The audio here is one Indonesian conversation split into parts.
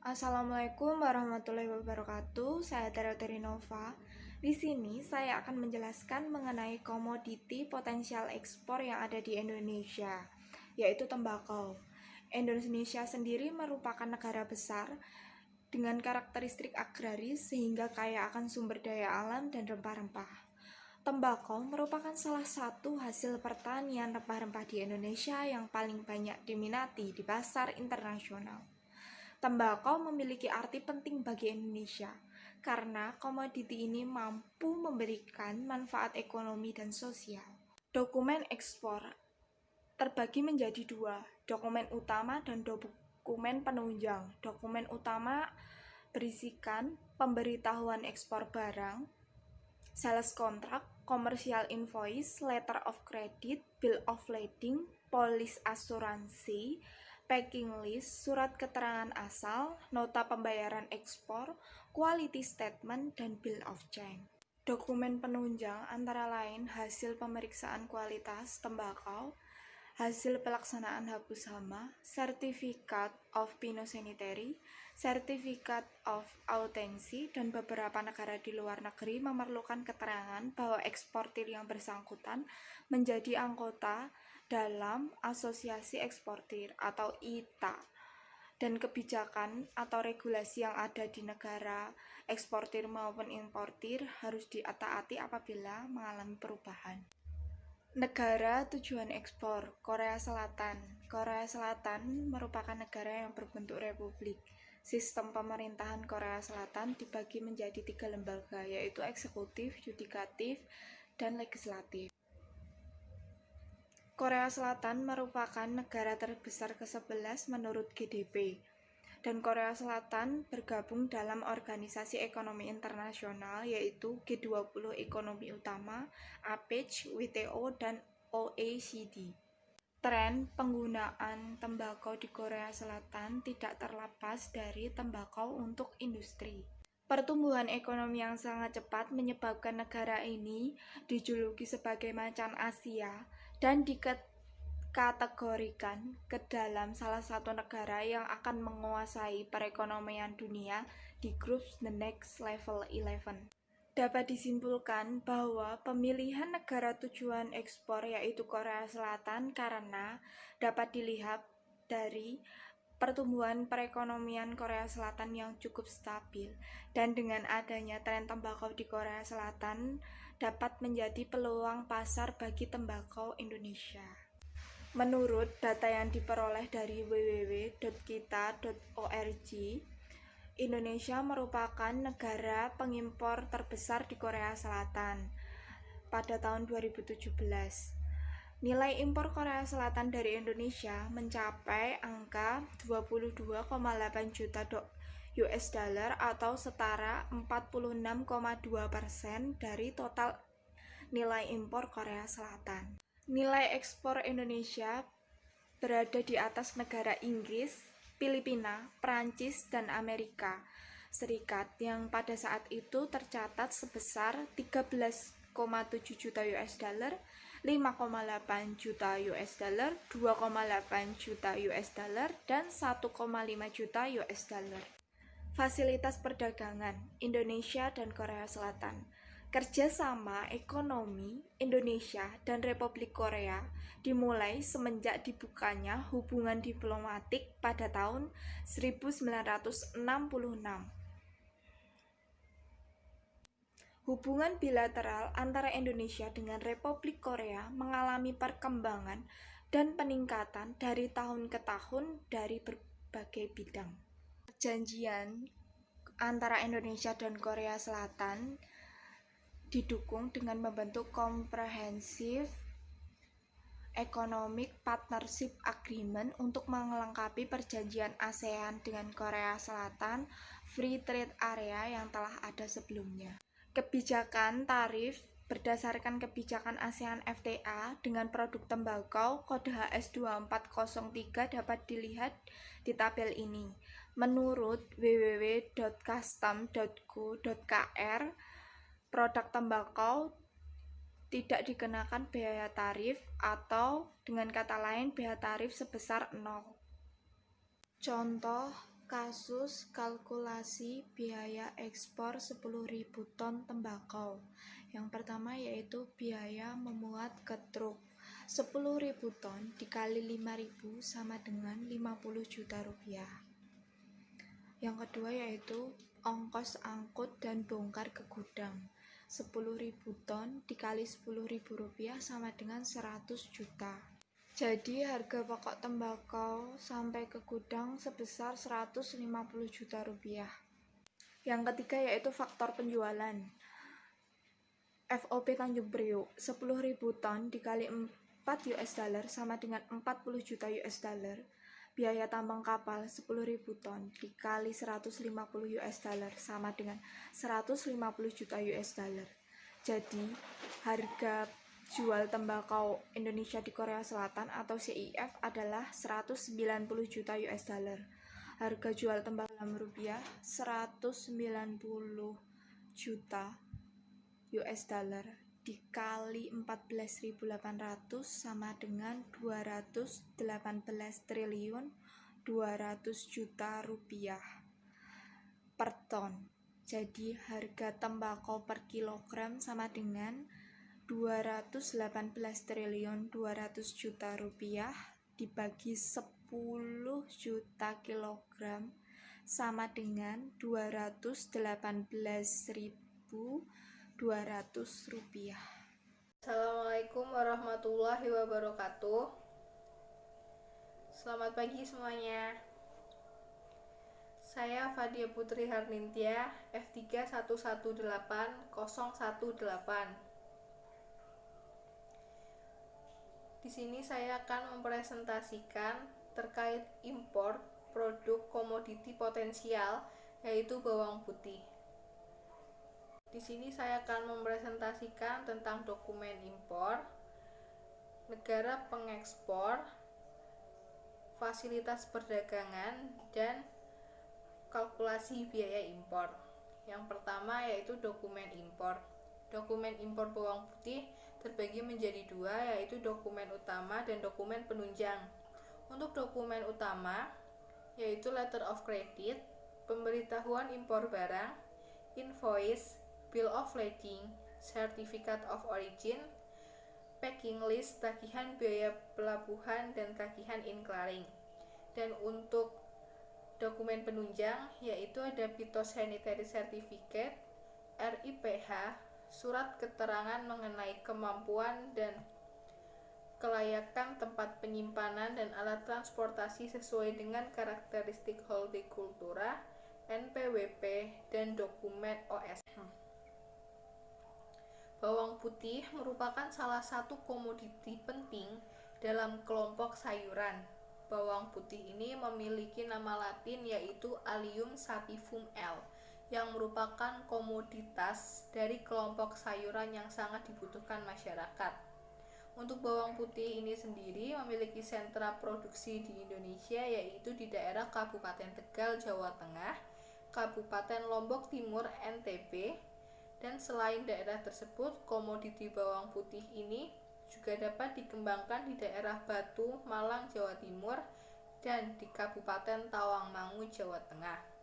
Assalamualaikum warahmatullahi wabarakatuh. Saya Tera Nova. Di sini saya akan menjelaskan mengenai komoditi potensial ekspor yang ada di Indonesia, yaitu tembakau. Indonesia sendiri merupakan negara besar dengan karakteristik agraris sehingga kaya akan sumber daya alam dan rempah-rempah. Tembakau merupakan salah satu hasil pertanian rempah-rempah di Indonesia yang paling banyak diminati di pasar internasional. Tembakau memiliki arti penting bagi Indonesia karena komoditi ini mampu memberikan manfaat ekonomi dan sosial. Dokumen ekspor terbagi menjadi dua, dokumen utama dan dokumen penunjang. Dokumen utama berisikan pemberitahuan ekspor barang, sales contract, commercial invoice, letter of credit, bill of lading, polis asuransi, packing list, surat keterangan asal, nota pembayaran ekspor, quality statement, dan bill of change. Dokumen penunjang antara lain hasil pemeriksaan kualitas tembakau, hasil pelaksanaan hapus hama, Certificate of Phytosanitary, Certificate of Authenticity, dan beberapa negara di luar negeri memerlukan keterangan bahwa eksportir yang bersangkutan menjadi anggota dalam Asosiasi Eksportir atau ITA, dan kebijakan atau regulasi yang ada di negara eksportir maupun importir harus ditaati apabila mengalami perubahan. Negara tujuan ekspor, Korea Selatan. Korea Selatan merupakan negara yang berbentuk republik. Sistem pemerintahan Korea Selatan dibagi menjadi 3 lembaga, yaitu eksekutif, yudikatif, dan legislatif. Korea Selatan merupakan negara terbesar ke-11 menurut GDP, dan Korea Selatan bergabung dalam Organisasi Ekonomi Internasional yaitu G20 Ekonomi Utama, APEC, WTO, dan OECD. Tren penggunaan tembakau di Korea Selatan tidak terlepas dari tembakau untuk industri. Pertumbuhan ekonomi yang sangat cepat menyebabkan negara ini dijuluki sebagai macan Asia dan dikategorikan ke dalam salah satu negara yang akan menguasai perekonomian dunia di grup The Next Level 11. Dapat disimpulkan bahwa pemilihan negara tujuan ekspor yaitu Korea Selatan karena dapat dilihat dari pertumbuhan perekonomian Korea Selatan yang cukup stabil, dan dengan adanya tren tembakau di Korea Selatan dapat menjadi peluang pasar bagi tembakau Indonesia. Menurut data yang diperoleh dari www.kita.org, Indonesia merupakan negara pengimpor terbesar di Korea Selatan pada tahun 2017. Nilai impor Korea Selatan dari Indonesia mencapai angka 22,8 juta US dollar atau setara 46,2% dari total nilai impor Korea Selatan. Nilai ekspor Indonesia berada di atas negara Inggris, Filipina, Prancis, dan Amerika Serikat yang pada saat itu tercatat sebesar 13,7 juta US dollar, 5,8 juta US dollar, 2,8 juta US dollar, dan 1,5 juta US dollar. Fasilitas perdagangan Indonesia dan Korea Selatan. Kerjasama ekonomi Indonesia dan Republik Korea dimulai semenjak dibukanya hubungan diplomatik pada tahun 1966. Hubungan bilateral antara Indonesia dengan Republik Korea mengalami perkembangan dan peningkatan dari tahun ke tahun dari berbagai bidang. Perjanjian antara Indonesia dan Korea Selatan didukung dengan membentuk Comprehensive Economic Partnership Agreement untuk melengkapi perjanjian ASEAN dengan Korea Selatan Free Trade Area yang telah ada sebelumnya. Kebijakan tarif berdasarkan kebijakan ASEAN FTA dengan produk tembakau kode HS2403 dapat dilihat di tabel ini. Menurut www.custom.go.kr, produk tembakau tidak dikenakan biaya tarif atau dengan kata lain biaya tarif sebesar 0. Contoh Kasus kalkulasi biaya ekspor 10.000 ton tembakau. Yang pertama yaitu biaya memuat ke truk. 10.000 ton dikali 5.000 sama dengan 50 juta rupiah. Yang kedua yaitu ongkos angkut dan bongkar ke gudang. 10.000 ton dikali 10.000 rupiah sama dengan 100 juta. Jadi harga pokok tembakau sampai ke gudang sebesar 150 juta rupiah. Yang ketiga yaitu faktor penjualan. FOB Tanjung Priok 10.000 ton dikali 4 US dollar sama dengan 40 juta US dollar. Biaya tambang kapal 10.000 ton dikali 150 US dollar sama dengan 150 juta US dollar. Jadi harga jual tembakau Indonesia di Korea Selatan atau CIF adalah 190 juta US dollar. Harga jual tembakau dalam rupiah 190 juta US dollar dikali 14.800 sama dengan 218 triliun 200 juta rupiah per ton. Jadi harga tembakau per kilogram sama dengan 218 triliun 200 juta rupiah dibagi 10 juta kilogram sama dengan 218.200 rupiah. Assalamualaikum warahmatullahi wabarakatuh. Selamat pagi semuanya. Saya Fadia Putri Harnintya, F3 118 Di sini saya akan mempresentasikan terkait impor produk komoditi potensial, yaitu bawang putih. Di sini saya akan mempresentasikan tentang dokumen impor, negara pengekspor, fasilitas perdagangan, dan kalkulasi biaya impor. Yang pertama yaitu dokumen impor. Dokumen impor bawang putih terbagi menjadi dua, yaitu dokumen utama dan dokumen penunjang. Untuk dokumen utama yaitu letter of credit, pemberitahuan impor barang, invoice, bill of lading, certificate of origin, packing list, tagihan biaya pelabuhan, dan tagihan inclaring. Dan untuk dokumen penunjang yaitu ada phytosanitary certificate, RIPH, surat keterangan mengenai kemampuan dan kelayakan tempat penyimpanan dan alat transportasi sesuai dengan karakteristik hortikultura, NPWP, dan dokumen OSH. Bawang putih merupakan salah satu komoditi penting dalam kelompok sayuran. Bawang putih ini memiliki nama latin yaitu Allium sativum L, yang merupakan komoditas dari kelompok sayuran yang sangat dibutuhkan masyarakat. Untuk bawang putih ini sendiri memiliki sentra produksi di Indonesia, yaitu di daerah Kabupaten Tegal, Jawa Tengah, Kabupaten Lombok Timur, NTB, dan selain daerah tersebut, komoditi bawang putih ini juga dapat dikembangkan di daerah Batu, Malang, Jawa Timur, dan di Kabupaten Tawangmangu, Jawa Tengah.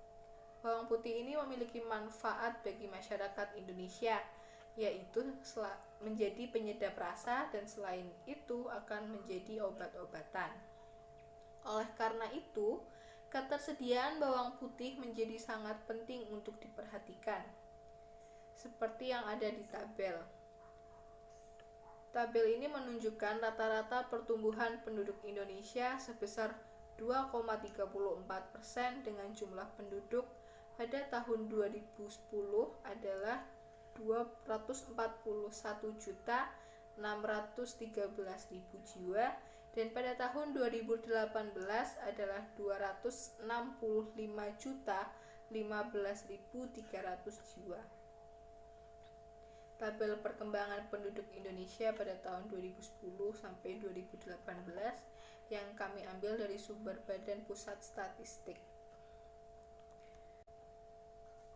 Bawang putih ini memiliki manfaat bagi masyarakat Indonesia, yaitu menjadi penyedap rasa dan selain itu akan menjadi obat-obatan. Oleh karena itu, ketersediaan bawang putih menjadi sangat penting untuk diperhatikan. Seperti yang ada di tabel. Tabel ini menunjukkan rata-rata pertumbuhan penduduk Indonesia sebesar 2,34% dengan jumlah penduduk pada tahun 2010 adalah 241.613.000 jiwa dan pada tahun 2018 adalah 265.015.300 jiwa. Tabel perkembangan penduduk Indonesia pada tahun 2010 sampai 2018 yang kami ambil dari sumber Badan Pusat Statistik.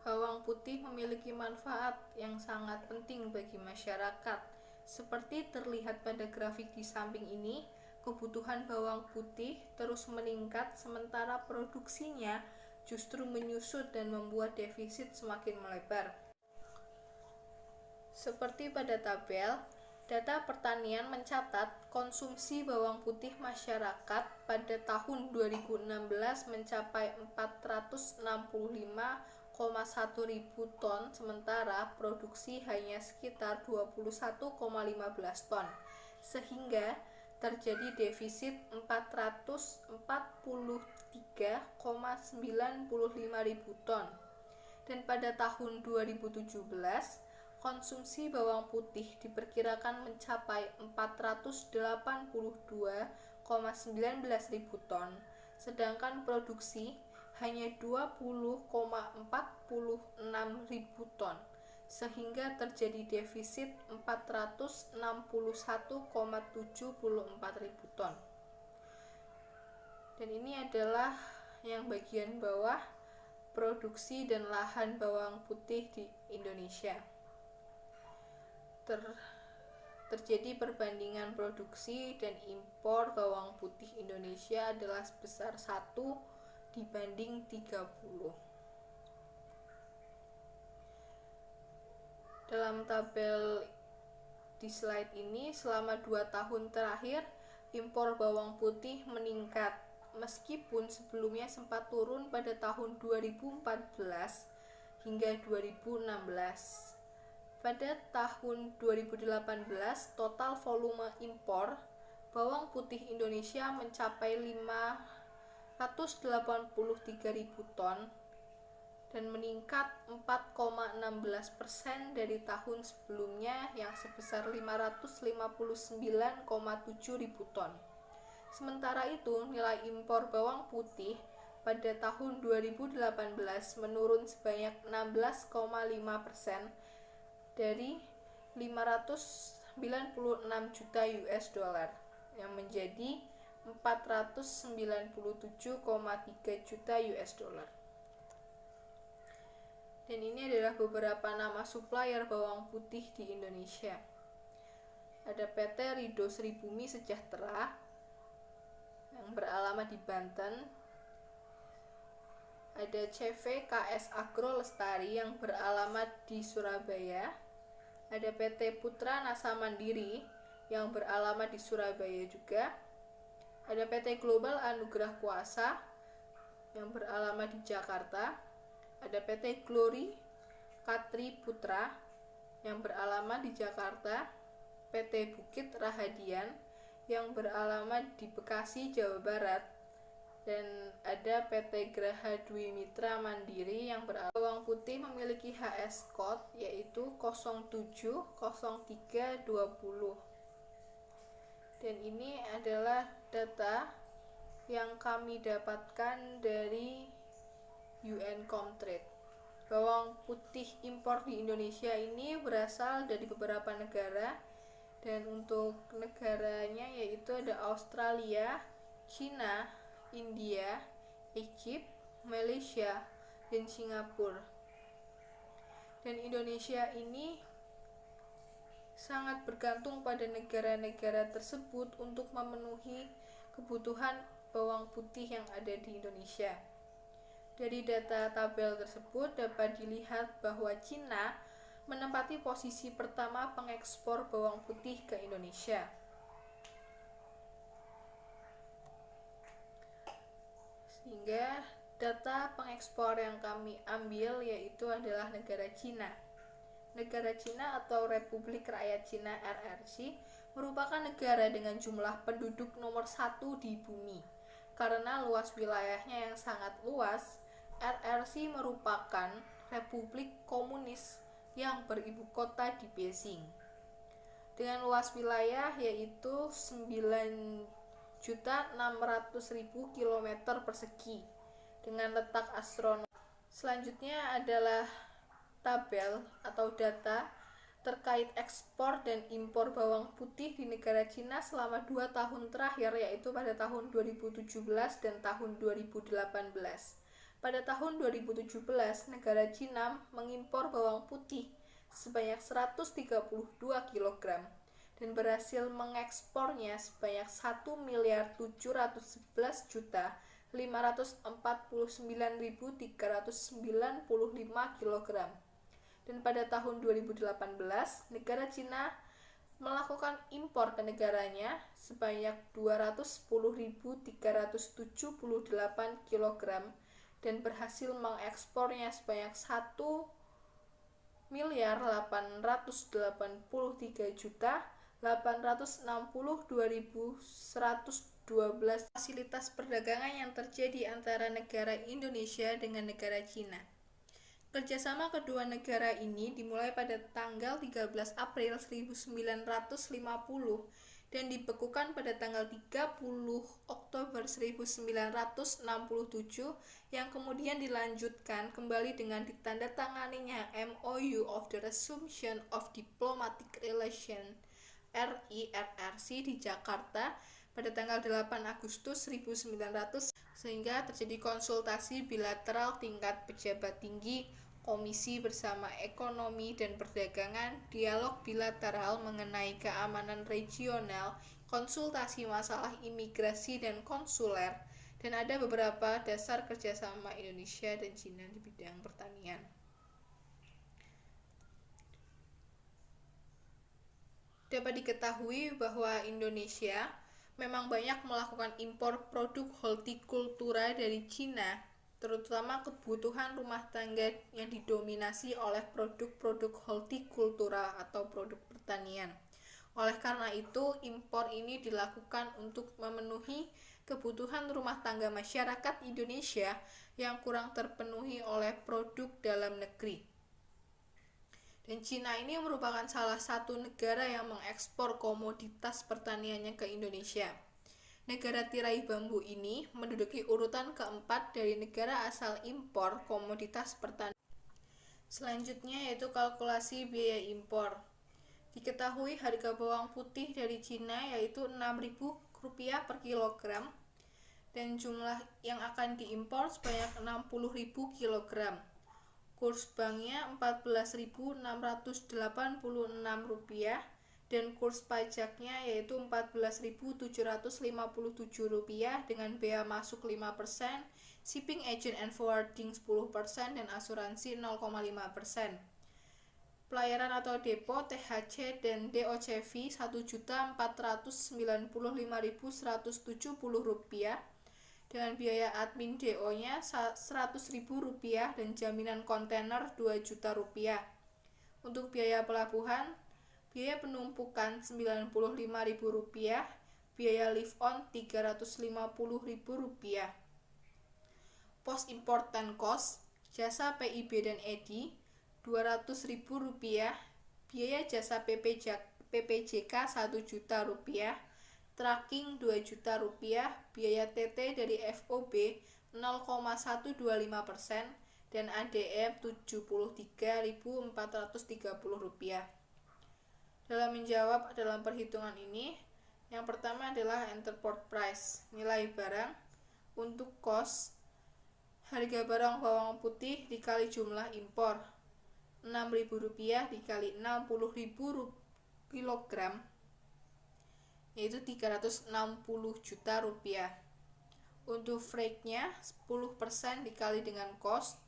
Bawang putih memiliki manfaat yang sangat penting bagi masyarakat. Seperti terlihat pada grafik di samping ini, kebutuhan bawang putih terus meningkat sementara produksinya justru menyusut dan membuat defisit semakin melebar. Seperti pada tabel, data pertanian mencatat konsumsi bawang putih masyarakat pada tahun 2016 mencapai 465,1 ribu ton, sementara produksi hanya sekitar 21,15 ton, sehingga terjadi defisit 443,95 ribu ton. Dan pada tahun 2017, konsumsi bawang putih diperkirakan mencapai 482,19 ribu ton, sedangkan produksi hanya 20,46 ribu ton, sehingga terjadi defisit 461,74 ribu ton. Dan ini adalah yang bagian bawah, produksi dan lahan bawang putih di Indonesia. Terjadi perbandingan produksi dan impor bawang putih Indonesia adalah sebesar 1 dibanding 30. Dalam tabel di slide ini, selama 2 tahun terakhir, impor bawang putih meningkat, meskipun sebelumnya sempat turun pada tahun 2014 hingga 2016. Pada tahun 2018, total volume impor bawang putih Indonesia mencapai 583 ribu ton dan meningkat 4,16% dari tahun sebelumnya yang sebesar 559,7 ribu ton. Sementara itu, nilai impor bawang putih pada tahun 2018 menurun sebanyak 16,5% dari 596 juta US dollar yang menjadi 497,3 juta US dollar. Dan ini adalah beberapa nama supplier bawang putih di Indonesia. Ada PT Rido Sribumi Sejahtera yang beralamat di Banten. Ada CV KS Agro Lestari yang beralamat di Surabaya. Ada PT Putra Nasa Mandiri yang beralamat di Surabaya juga. Ada PT Global Anugerah Kuasa yang beralamat di Jakarta. Ada PT Glory Katri Putra yang beralamat di Jakarta. PT Bukit Rahadian yang beralamat di Bekasi, Jawa Barat. Dan ada PT Graha Dwi Mitra Mandiri yang bawang putih memiliki HS code yaitu 070320. Dan ini adalah data yang kami dapatkan dari UN Comtrade. Bawang putih impor di Indonesia ini berasal dari beberapa negara, dan untuk negaranya yaitu ada Australia, China, India, Egypt, Malaysia, dan Singapura. Dan Indonesia ini sangat bergantung pada negara-negara tersebut untuk memenuhi kebutuhan bawang putih yang ada di Indonesia. Dari data tabel tersebut dapat dilihat bahwa Cina menempati posisi pertama pengekspor bawang putih ke Indonesia. Sehingga data pengekspor yang kami ambil yaitu adalah negara Cina. Negara Cina atau Republik Rakyat Cina RRC merupakan negara dengan jumlah penduduk nomor 1 di bumi. Karena luas wilayahnya yang sangat luas, RRC merupakan Republik Komunis yang beribu kota di Beijing. Dengan luas wilayah yaitu 9.600.000 km persegi dengan letak astronomis. Selanjutnya adalah tabel atau data terkait ekspor dan impor bawang putih di negara Cina selama 2 tahun terakhir, yaitu pada tahun 2017 dan tahun 2018. Pada tahun 2017, negara Cina mengimpor bawang putih sebanyak 132 kg dan berhasil mengekspornya sebanyak 1.711.000.000 549.395 kg. Dan pada tahun 2018, negara Cina melakukan impor ke negaranya sebanyak 210.378 kg dan berhasil mengekspornya sebanyak 1.883.862.112 fasilitas perdagangan yang terjadi antara negara Indonesia dengan negara Cina. Kerjasama kedua negara ini dimulai pada tanggal 13 April 1950 dan dibekukan pada tanggal 30 Oktober 1967 yang kemudian dilanjutkan kembali dengan ditandatanganinya MOU of the Resumption of Diplomatic Relations RIRRC di Jakarta pada tanggal 8 Agustus 1900 sehingga terjadi konsultasi bilateral tingkat pejabat tinggi, komisi bersama ekonomi dan perdagangan, dialog bilateral mengenai keamanan regional, konsultasi masalah imigrasi dan konsuler, dan ada beberapa dasar kerjasama Indonesia dan Cina di bidang pertanian. Dapat diketahui bahwa Indonesia memang banyak melakukan impor produk hortikultura dari Cina, terutama kebutuhan rumah tangga yang didominasi oleh produk-produk hortikultura atau produk pertanian. Oleh karena itu, impor ini dilakukan untuk memenuhi kebutuhan rumah tangga masyarakat Indonesia yang kurang terpenuhi oleh produk dalam negeri. Dan Cina ini merupakan salah satu negara yang mengekspor komoditas pertaniannya ke Indonesia. Negara tirai bambu ini menduduki urutan keempat dari negara asal impor komoditas pertanian. Selanjutnya yaitu kalkulasi biaya impor. Diketahui harga bawang putih dari Cina yaitu Rp6.000 per kilogram dan jumlah yang akan diimpor sebanyak 60.000 kilogram. Kurs banknya Rp14.686 dan kurs pajaknya yaitu Rp14.757 dengan bea masuk 5%, shipping agent and forwarding 10% dan asuransi 0,5%. Pelayaran atau depo THC dan DOCV Rp1.495.170 dengan biaya admin DO-nya Rp100.000 dan jaminan kontainer Rp2 juta. Untuk biaya pelabuhan, biaya penumpukan Rp95.000, biaya lift on Rp350.000. Post important cost, jasa PIB dan EDI Rp200.000, biaya jasa PPJK Rp1 juta, tracking Rp2 juta, biaya TT dari FOB 0,125% dan ADM Rp73.430. Dalam menjawab dalam perhitungan ini, yang pertama adalah enterport price, nilai barang. Untuk cost, harga barang bawang putih dikali jumlah impor, Rp6.000 dikali 60.000 kilogram, yaitu Rp360 juta. Untuk freight-nya 10% dikali dengan cost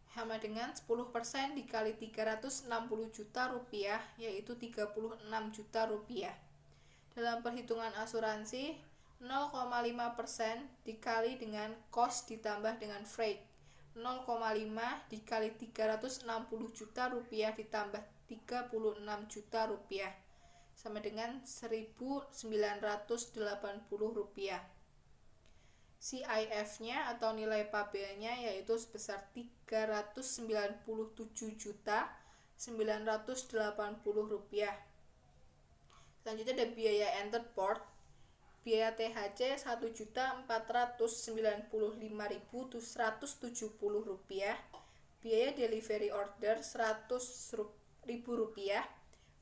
sama dengan 10% dikali Rp360 juta, yaitu Rp36 juta. Dalam perhitungan asuransi 0,5% dikali dengan cost ditambah dengan freight, 0,5 dikali Rp360 juta ditambah Rp36 juta sama dengan Rp1.980. CIF-nya atau nilai pabelnya yaitu sebesar Rp397.980. Selanjutnya ada biaya enterport. Biaya THC Rp1.495.170. Biaya delivery order Rp100.000.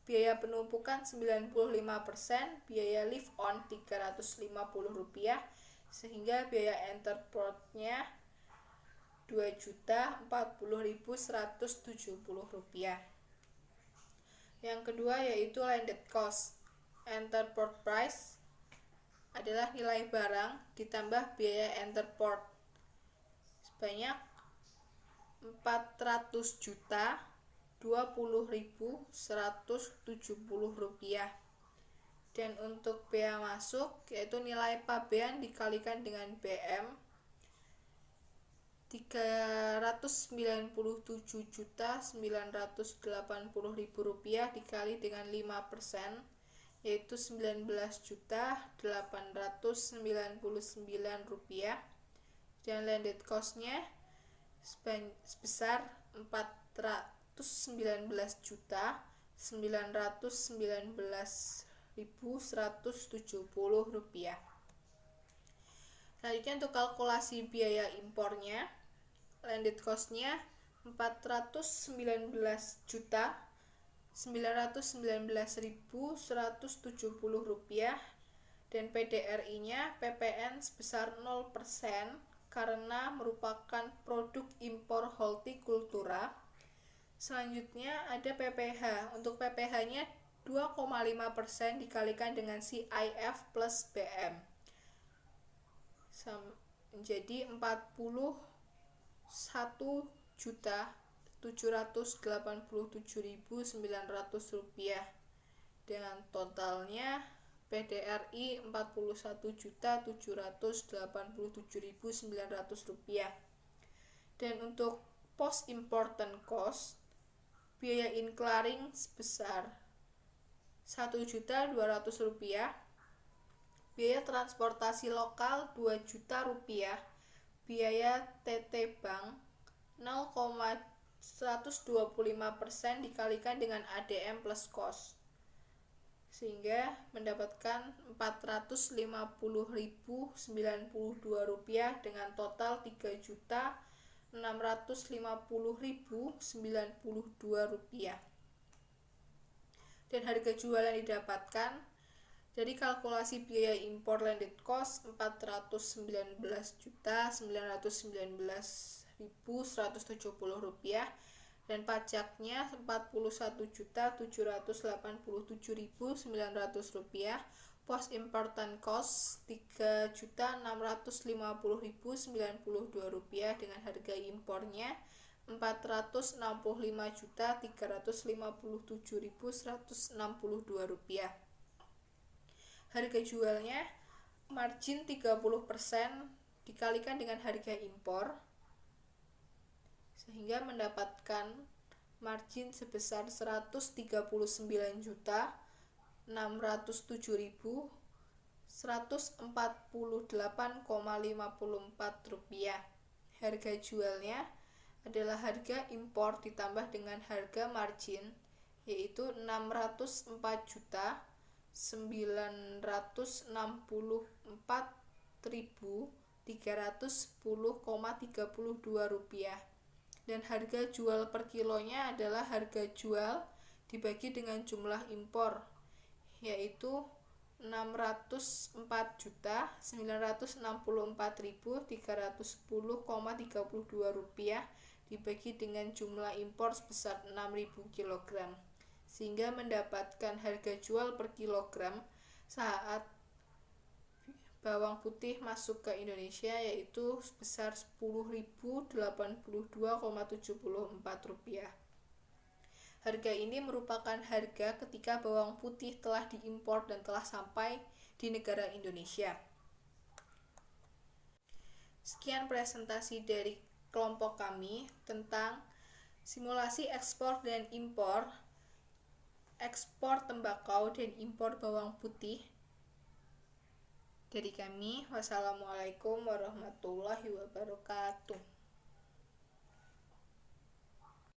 Biaya penumpukan 95%, biaya lift on Rp350, sehingga biaya enterport-nya Rp2.040.170. Yang kedua yaitu landed cost. Enterport price adalah nilai barang ditambah biaya enterport sebanyak 400 juta 20.170 rupiah. Dan untuk bea masuk yaitu nilai pabean dikalikan dengan BM 397.980.000 rupiah dikali dengan 5% yaitu 19.899 rupiah, dan landed cost-nya sebesar 419.919.170 rupiah. Selanjutnya untuk kalkulasi biaya impornya, landed cost-nya 419.919.170 rupiah, dan PDRI-nya PPN sebesar 0% karena merupakan produk impor hortikultura. Selanjutnya ada PPH. Untuk PPH-nya 2,5% dikalikan dengan CIF plus BM menjadi 41.787.900 rupiah, dengan totalnya PDRI 41.787.900 rupiah. Dan untuk post important cost, biaya inclaring sebesar 1.200.000 rupiah, biaya transportasi lokal 2 juta rupiah, biaya TT Bank 0,125% dikalikan dengan ADM plus cost, sehingga mendapatkan 450.092 rupiah dengan total 3.650.092 rupiah. Dan harga jual yang didapatkan dari kalkulasi biaya impor landed cost 419.919.170 rupiah, dan pajaknya 41.787.900 rupiah, post important cost 3.650.092 rupiah, dengan harga impornya 465.357.162 rupiah. Harga jualnya margin 30% dikalikan dengan harga impor, sehingga mendapatkan margin sebesar 139.607.148,54 rupiah. Harga jualnya adalah harga impor ditambah dengan harga margin, yaitu 604.310,32 rupiah, dan harga jual per kilonya adalah harga jual dibagi dengan jumlah impor, yaitu 604.964.310,32 rupiah dibagi dengan jumlah impor sebesar 6.000 kg, sehingga mendapatkan harga jual per kilogram saat bawang putih masuk ke Indonesia yaitu sebesar 10.082,74 rupiah. Harga ini merupakan harga ketika bawang putih telah diimpor dan telah sampai di negara Indonesia. Sekian presentasi dari kelompok kami tentang simulasi ekspor dan impor, ekspor tembakau dan impor bawang putih dari kami. Wassalamualaikum warahmatullahi wabarakatuh.